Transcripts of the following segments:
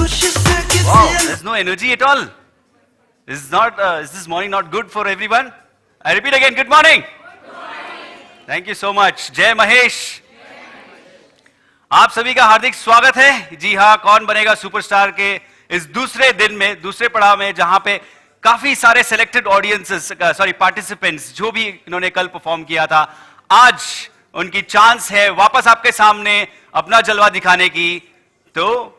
Wow, there's no energy at all. Is this morning not good for everyone? I repeat again, good morning. Thank you so much. जय महेश। आप सभी का हार्दिक स्वागत है। जी हाँ, कौन बनेगा सुपरस्टार के इस दूसरे दिन में, दूसरे पड़ाव में, जहां पे काफी सारे सिलेक्टेड ऑडियंसेस, पार्टिसिपेंट्स जो भी इन्होंने कल परफॉर्म किया था, आज उनकी चांस है वापस आपके सामने अपना जलवा दिखाने की। तो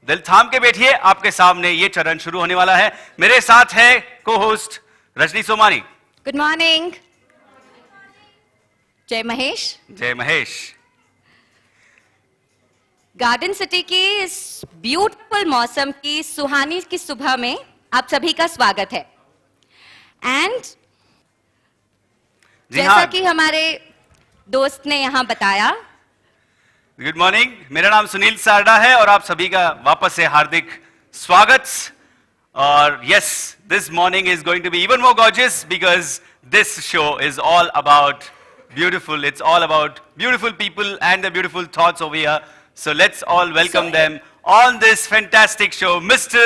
दिल थाम के बैठिए, आपके सामने ये चरण शुरू होने वाला है। मेरे साथ है को host Rajni Somani. Good morning. जय महेश। जय महेश। गार्डन सिटी की इस ब्यूटीफुल मौसम की सुहानी की सुबह में आप सभी का स्वागत है। एंड जैसा कि हमारे दोस्त ने यहां बताया, गुड मॉर्निंग, मेरा नाम सुनील सारडा है और आप सभी का वापस से हार्दिक स्वागत। और yes, this morning is going to be even more gorgeous because this show is all about beautiful. It's all about beautiful people and the beautiful thoughts over here. So let's all welcome them on this fantastic show, Mr.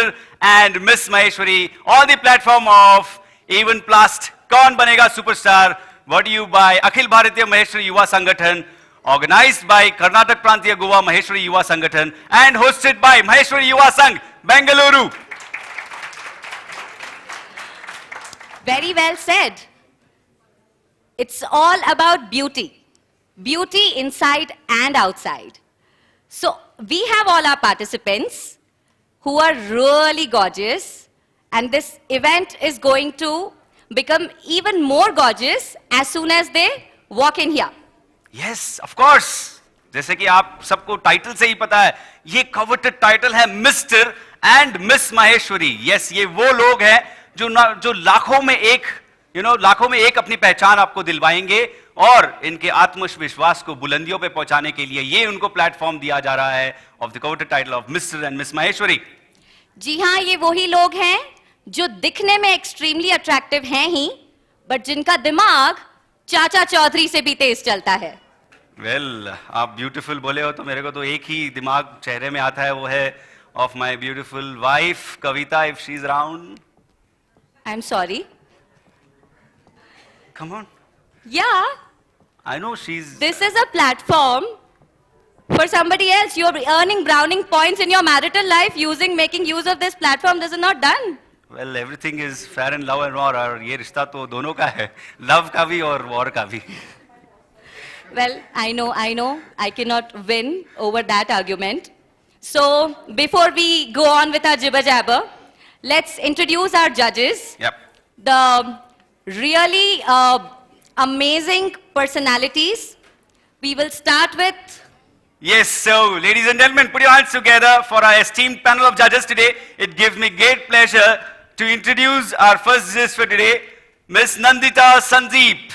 and Miss Maheshwari, on the platform of Even Plast, Kaun Banega Superstar, brought to you by Akhil Bharatiya Maheshwari Yuva Sangathan, organized by Karnataka Prantiya Goa Maheshwari Yuva Sangathan, and hosted by Maheshwari Yuva Sangh, Bengaluru. very well said. It's all about beauty. Beauty inside and outside. So we have all our participants who are really gorgeous, and this event is going to become even more gorgeous as soon as they walk in here. Yes, of course. जैसे कि आप सबको title से ही पता है, ये coveted title है mister and miss Maheshwari. Yes, ये वो लोग हैं जो लाखों में एक लाखों में एक अपनी पहचान आपको दिलवाएंगे और इनके आत्मविश्वास को बुलंदियों पे पहुंचाने के लिए ये उनको प्लेटफॉर्म दिया जा रहा है of the coveted title of mister and miss Maheshwari. जी हाँ, ये वही लोग हैं जो दिखने में एक्सट्रीमली अट्रैक्टिव हैं ही, बट जिनका दिमाग चाचा चौधरी से भी तेज चलता है। वेल, आप ब्यूटीफुल बोले हो तो मेरे को तो एक ही दिमाग चेहरे में आता है, वो है of my beautiful wife Kavita, if she is around. I am sorry. Come on. Yeah. I know she's... This is a platform for somebody else. You're earning browning points in your marital life making use of this platform. This is not done. Well, everything is fair in love and war. और ये रिश्ता तो दोनों का है, love का भी और war का भी। Well, I know. I cannot win over that argument. So, before we go on with our jibber jabber, let's introduce our judges. Yep. The really amazing personalities. We will start with... Yes, so ladies and gentlemen, put your hands together for our esteemed panel of judges today. It gives me great pleasure to introduce our first judge for today, Miss Nandita Sandeep.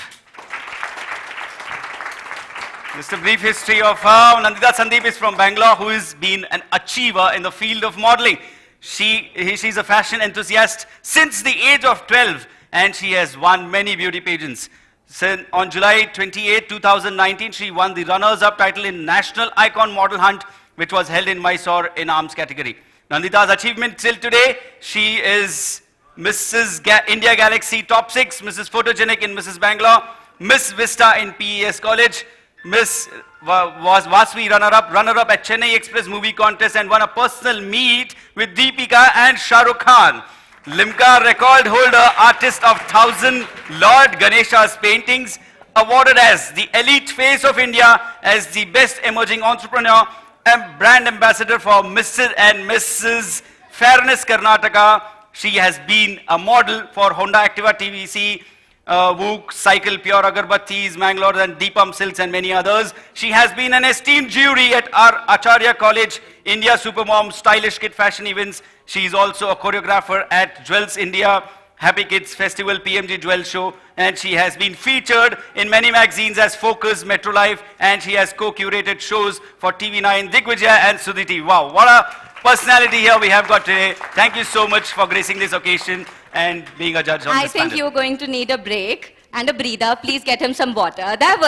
Just a brief history of her. Nandita Sandeep is from Bangalore, who has been an achiever in the field of modeling. She's a fashion enthusiast since the age of 12. And she has won many beauty pageants. So on July 28, 2019, she won the runners-up title in National Icon Model Hunt, which was held in Mysore in arms category. Nandita's achievement till today, she is Mrs. India Galaxy Top 6, Mrs. Photogenic in Mrs. Bangalore, Miss Vista in PES College, Miss was Vasvi runner-up at Chennai Express Movie Contest, and won a personal meet with Deepika and Shah Rukh Khan. Limca record holder, artist of 1,000 Lord Ganesha's paintings, awarded as the elite face of India, as the best emerging entrepreneur and brand ambassador for Mr. and Mrs. Fairness Karnataka. She has been a model for Honda Activa TVC, Vook, Cycle, Pure Agarbattis, Mangalore, and Deepam Silks, and many others. She has been an esteemed jury at our Acharya College, India Supermom, Stylish Kid Fashion Events. She is also a choreographer at Jewels India, Happy Kids Festival, PMG Jewel Show, and she has been featured in many magazines as Focus, Metro Life, and she has co-curated shows for TV9, Digvijaya, and Sudhiti. Wow, what a personality here we have got today. Thank you so much for gracing this occasion and being a judge on this I think panel. you're going to need a break and a breather. Please get him some water. That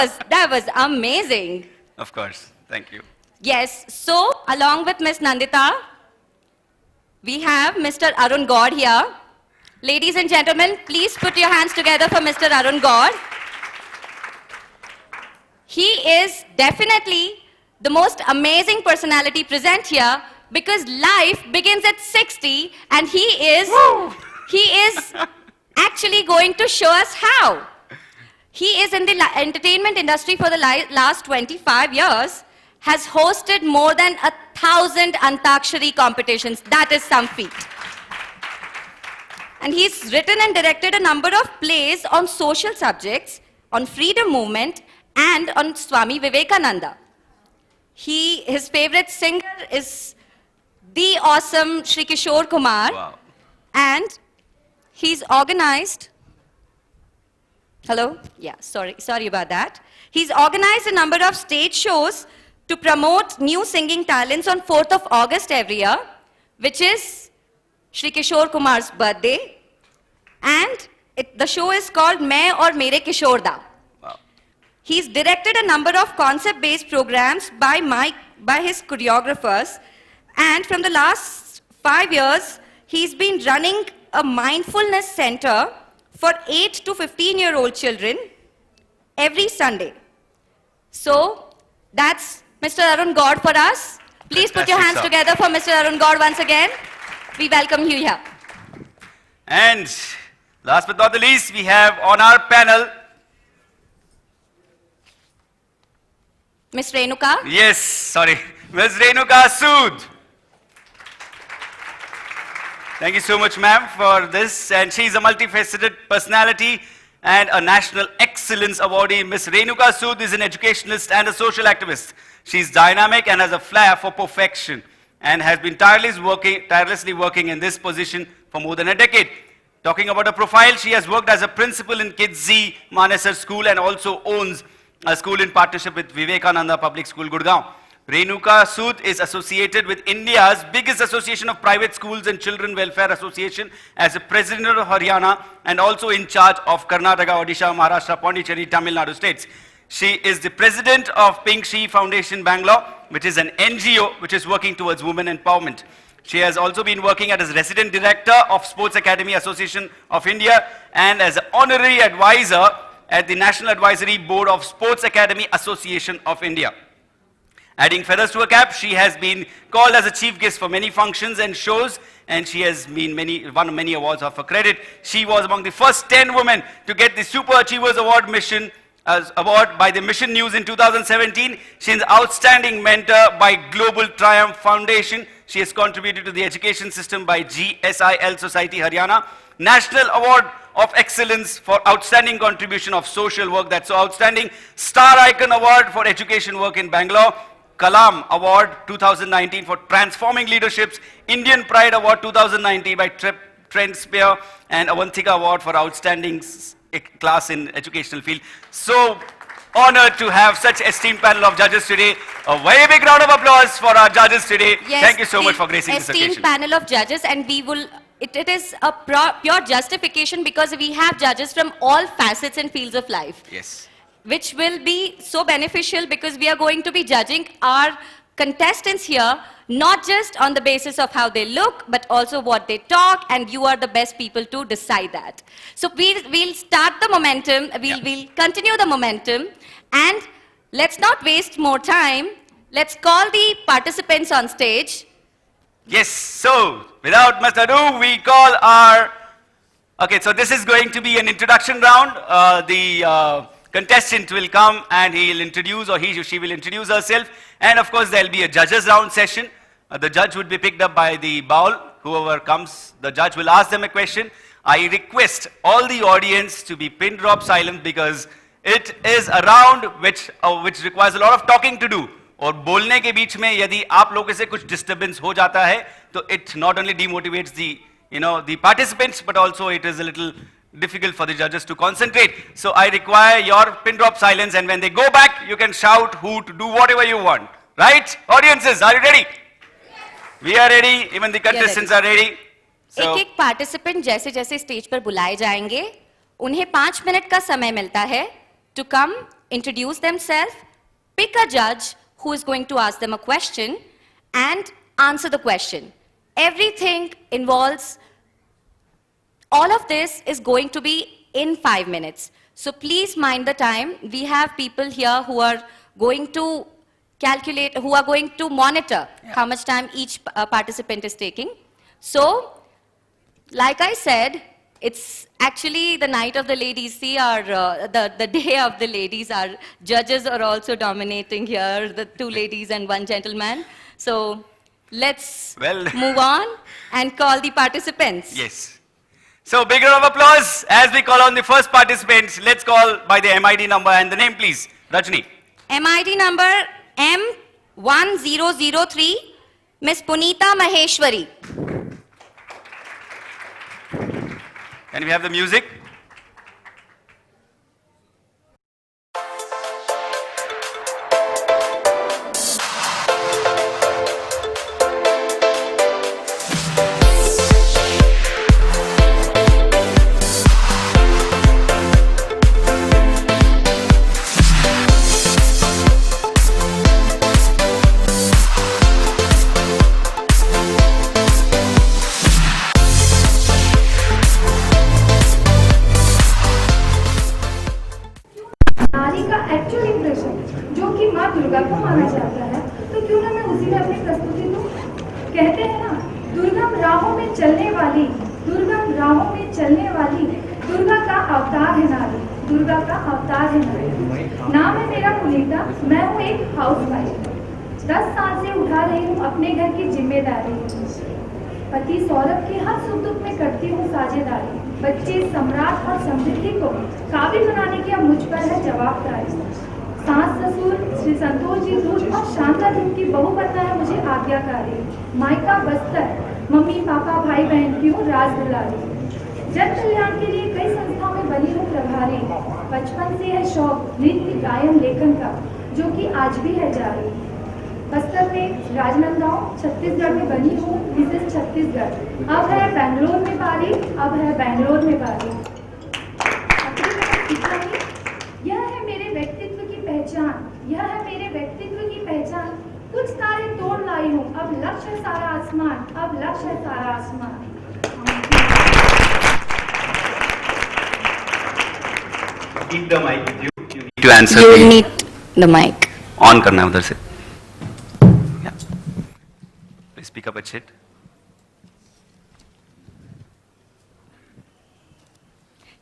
was amazing. Of course. Thank you. Yes. So, along with Miss Nandita, we have Mr. Arun Gaud here. Ladies and gentlemen, please put your hands together for Mr. Arun Gaud. He is definitely the most amazing personality present here because life begins at 60 and he is actually going to show us how. He is in the entertainment industry for the last 25 years, has hosted more than 1,000 Antakshari competitions. That is some feat. And he's written and directed a number of plays on social subjects, on freedom movement, and on Swami Vivekananda. His favorite singer is the awesome Shri Kishore Kumar. Wow. And he's organized, hello? Yeah, sorry about that. He's organized a number of stage shows to promote new singing talents on 4th of August every year, which is Shri Kishore Kumar's birthday. And the show is called Main Aur Mere Kishore Da. Wow. He's directed a number of concept-based programs by his choreographers. And from the last 5 years, he's been running a mindfulness center for 8 to 15-year-old children every Sunday. So that's Mr. Arun Gaud for us. Please put your hands Fantastic, together for Mr. Arun Gaud once again. We welcome you here. And last but not the least, we have on our panel, Ms. Renuka. yes, sorry, Ms. Renuka Sood. Thank you so much, ma'am, for this. And she's a multifaceted personality and a National Excellence Awardee. Ms. Renuka Sood is an educationalist and a social activist. She's dynamic and has a flair for perfection and has been tirelessly working in this position for more than a decade. Talking about her profile, she has worked as a principal in Kids Z Manesar School and also owns a school in partnership with Vivekananda Public School, Gurgaon. Renuka Sood is associated with India's biggest association of private schools and children welfare association as a president of Haryana and also in charge of Karnataka, Odisha, Maharashtra, Pondicherry, Tamil Nadu states. She is the president of Pink She Foundation Bangalore, which is an NGO which is working towards women empowerment. She has also been working as resident director of Sports Academy Association of India and as an honorary advisor at the National Advisory Board of Sports Academy Association of India. Adding feathers to her cap, she has been called as a chief guest for many functions and shows, and she has been won many awards of her credit. She was among the first 10 women to get the Super Achievers Award by the Mission News in 2017. She is an outstanding mentor by Global Triumph Foundation. She has contributed to the education system by GSIL Society Haryana. National Award of Excellence for Outstanding Contribution of Social Work, that's so outstanding. Star Icon Award for Education Work in Bangalore. Kalam Award 2019 for Transforming Leaderships. Indian Pride Award 2019 by Trent Spear. And Avantika Award for Outstanding Class in Educational Field. So honored to have such esteemed panel of judges today. A very big round of applause for our judges today. Yes, thank you so much for gracing this occasion. Esteemed panel of judges, and we will, it is a pure justification because we have judges from all facets and fields of life. Yes. Which will be so beneficial because we are going to be judging our contestants here, not just on the basis of how they look, but also what they talk, and you are the best people to decide that. So we'll start the momentum, we'll continue the momentum, and let's not waste more time. Let's call the participants on stage. Yes, so without much ado, we call our, okay, so this is going to be an introduction round. The contestant will come and he'll introduce, or he or she will introduce herself. And of course, there'll be a judges round session. The judge would be picked up by the bowl. Whoever comes, the judge will ask them a question. I request all the audience to be pin drop silent because it is a round which requires a lot of talking to do. और बोलने के बीच में यदि आप लोगों से कुछ disturbance हो जाता है, तो it not only demotivates the participants, but also it is a little difficult for the judges to concentrate. So I require your pin drop silence, and when they go back, you can shout, hoot, do whatever you want. Right? Audiences, are you ready? Yes. We are ready. Even the contestants are ready. So, एक participant जैसे जैसे stage पर बुलाए जाएंगे, उन्हें 5 minute का समय मिलता है to come, introduce themselves, pick a judge who is going to ask them a question and answer the question. everything involves, all of this is going to be in 5 minutes. So please mind the time. We have people here who are going to calculate, who are going to monitor how much time each participant is taking. So, like I said, it's actually the night of the ladies. See, the day of the ladies. Our judges are also dominating here, the 2 ladies and 1 gentleman. So, let's move on and call the participants. Yes. So, big round of applause as we call on the first participants. Let's call by the MID number and the name, please. Rajni. MID number M1003, Miss Punita Maheshwari. Can we have the music? नारी का actual impression जो कि माँ दुर्गा को माना जाता है, तो क्यों ना मैं उसी में अपनी प्रस्तुति दूं। कहते हैं ना, दुर्गम राहों में चलने वाली, दुर्गम राहों में चलने वाली दुर्गा का अवतार है नारी, दुर्गा का अवतार है नारी। नाम है मेरा पुनीता, मैं हूँ एक हाउस वाइफ। 10 साल से उठा रही हूँ अपने घर की जिम्मेदारी। पति सौरभ के हर सुख दुख में करती हूँ साझेदारी। बच्चे सम्राट और समृद्धि को काबिल बनाने की अब मुझ पर है जवाबदारी। सास ससुर श्री संतोष जी दूध और शानदार रूप की बहू बनना है मुझे आज्ञाकारी। मायका बस्तर, मम्मी पापा भाई बहन की हूँ राज दुलारी। जन कल्याण के लिए कई संस्थाओं में बनी हूँ प्रभारी। बचपन से है शौक नृत्य गायन लेखन का, जो कि आज भी है जारी। बस्तर में राजनांदगांव छत्तीसगढ़ में बनी हूँ मिसेस छत्तीसगढ़। अब है बेंगलोर में बारी, अब है बेंगलोर में बारी। यह है मेरे व्यक्तित्व की पहचान, यह है मेरे व्यक्तित्व की पहचान। कुछ तारे तोड़ लाई हूँ, अब लक्ष्य है सारा आसमान, अब लक्ष्य है सारा आसमान। Keep the mic with you. You need to answer. You need the mic. On करना है उधर से. Yeah. Please speak up a bit.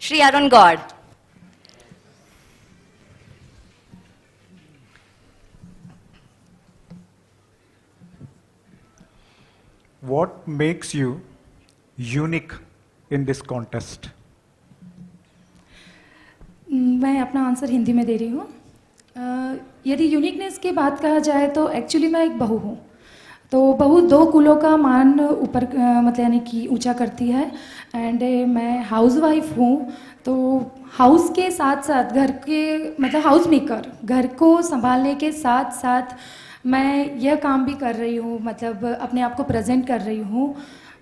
Shri Arun God. What makes you unique in this contest? मैं अपना आंसर हिंदी में दे रही हूँ। यदि यूनिकनेस की बात कहा जाए तो एक्चुअली मैं एक बहू हूँ। तो बहू 2 कुलों का मान ऊपर मतलब यानी कि ऊंचा करती है। एंड मैं हाउस वाइफ हूँ, तो हाउस के साथ साथ घर के मतलब हाउस मेकर, घर को संभालने के साथ साथ मैं यह काम भी कर रही हूँ, मतलब अपने आप को प्रेजेंट कर रही हूँ।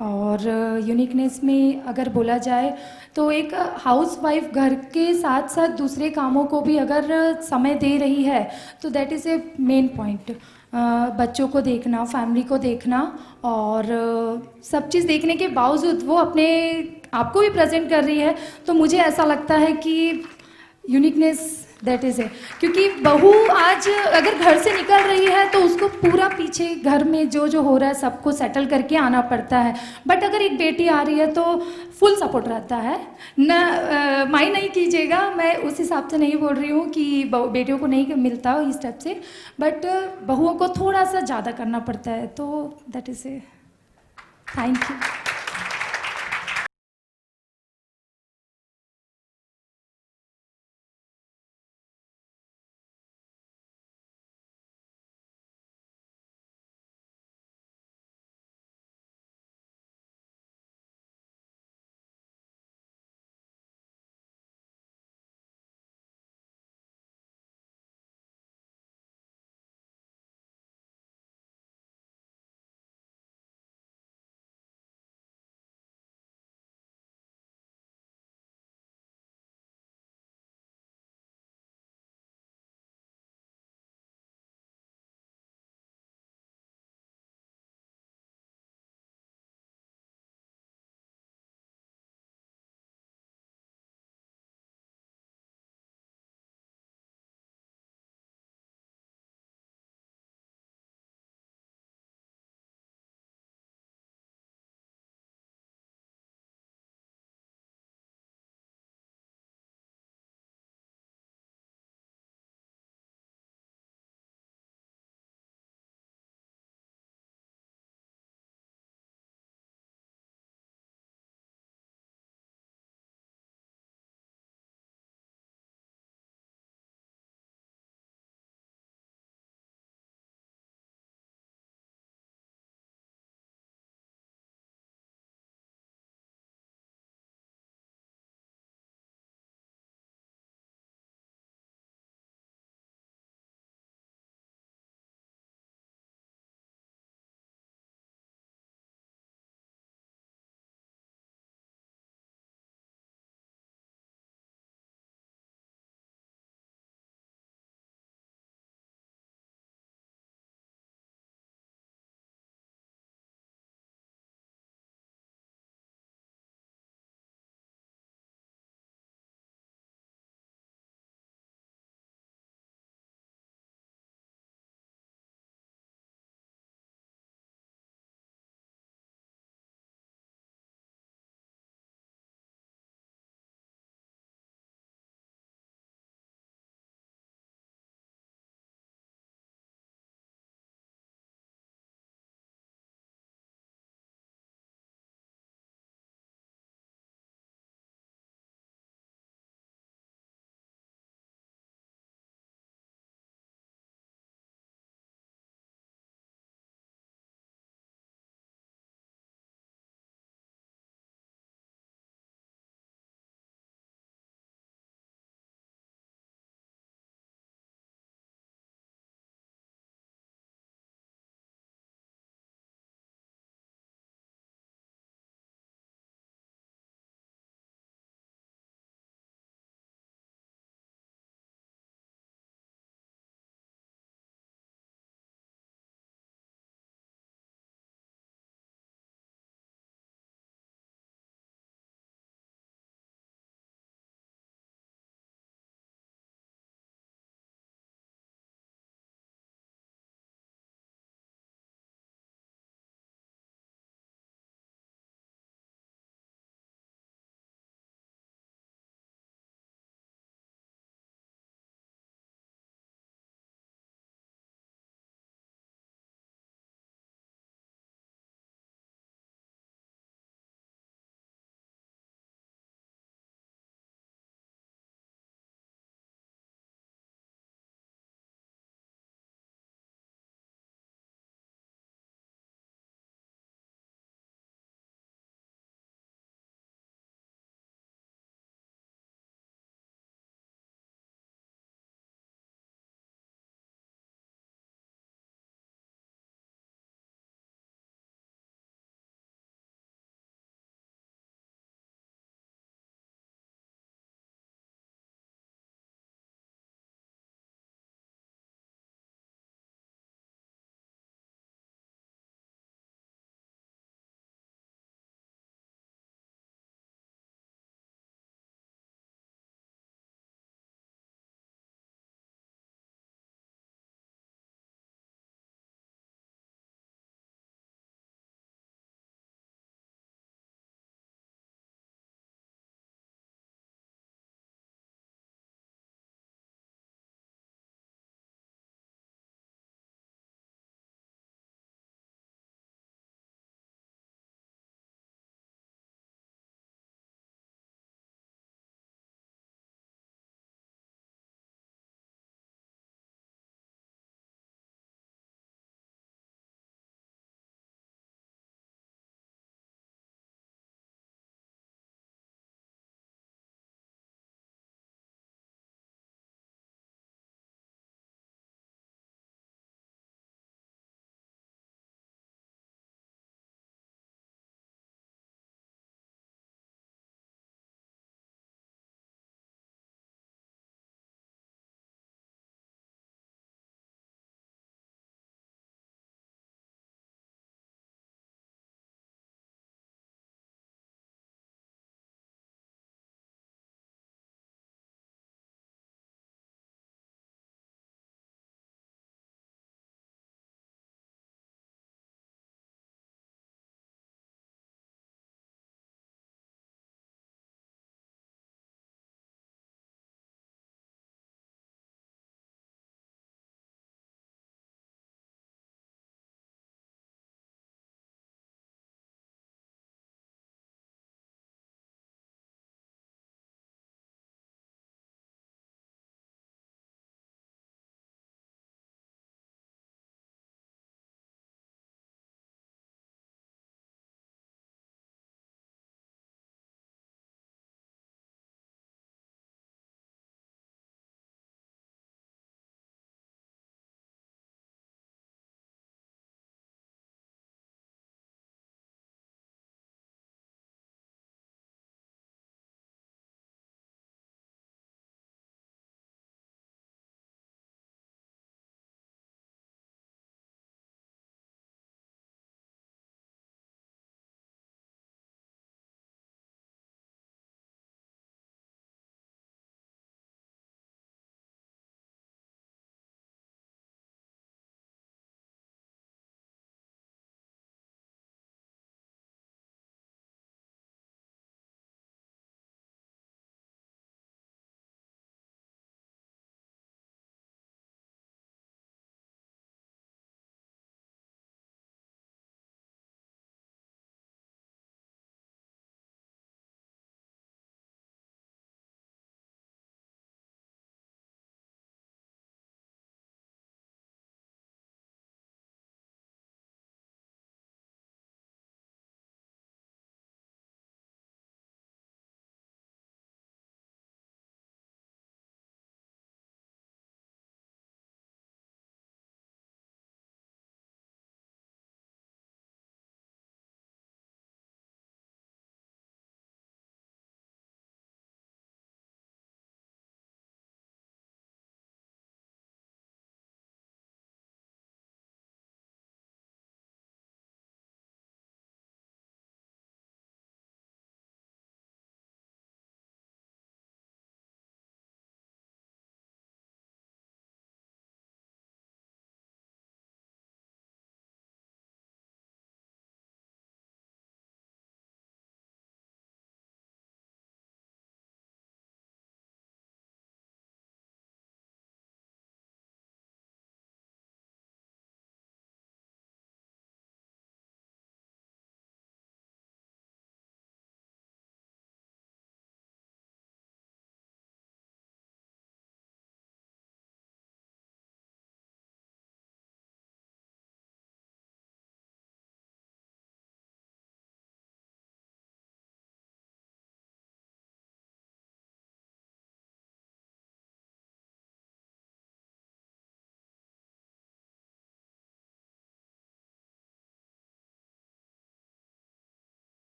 और यूनिकनेस में अगर बोला जाए तो एक हाउस वाइफ घर के साथ साथ दूसरे कामों को भी अगर समय दे रही है तो that is a main point. बच्चों को देखना, फैमिली को देखना और सब चीज़ देखने के बावजूद वो अपने आप को भी प्रेजेंट कर रही है, तो मुझे ऐसा लगता है कि यूनिकनेस दैट इज़ है। क्योंकि बहू आज अगर घर से निकल रही है तो उसको पूरा पीछे घर में जो हो रहा है सबको सेटल करके आना पड़ता है। बट अगर एक बेटी आ रही है तो फुल सपोर्ट रहता है न। माइंड नहीं कीजिएगा, मैं उस हिसाब से नहीं बोल रही हूँ कि बेटियों को नहीं मिलता इस टाइप से, बट बहुओं को थोड़ा सा ज़्यादा करना पड़ता है। तो that is a. Thank you.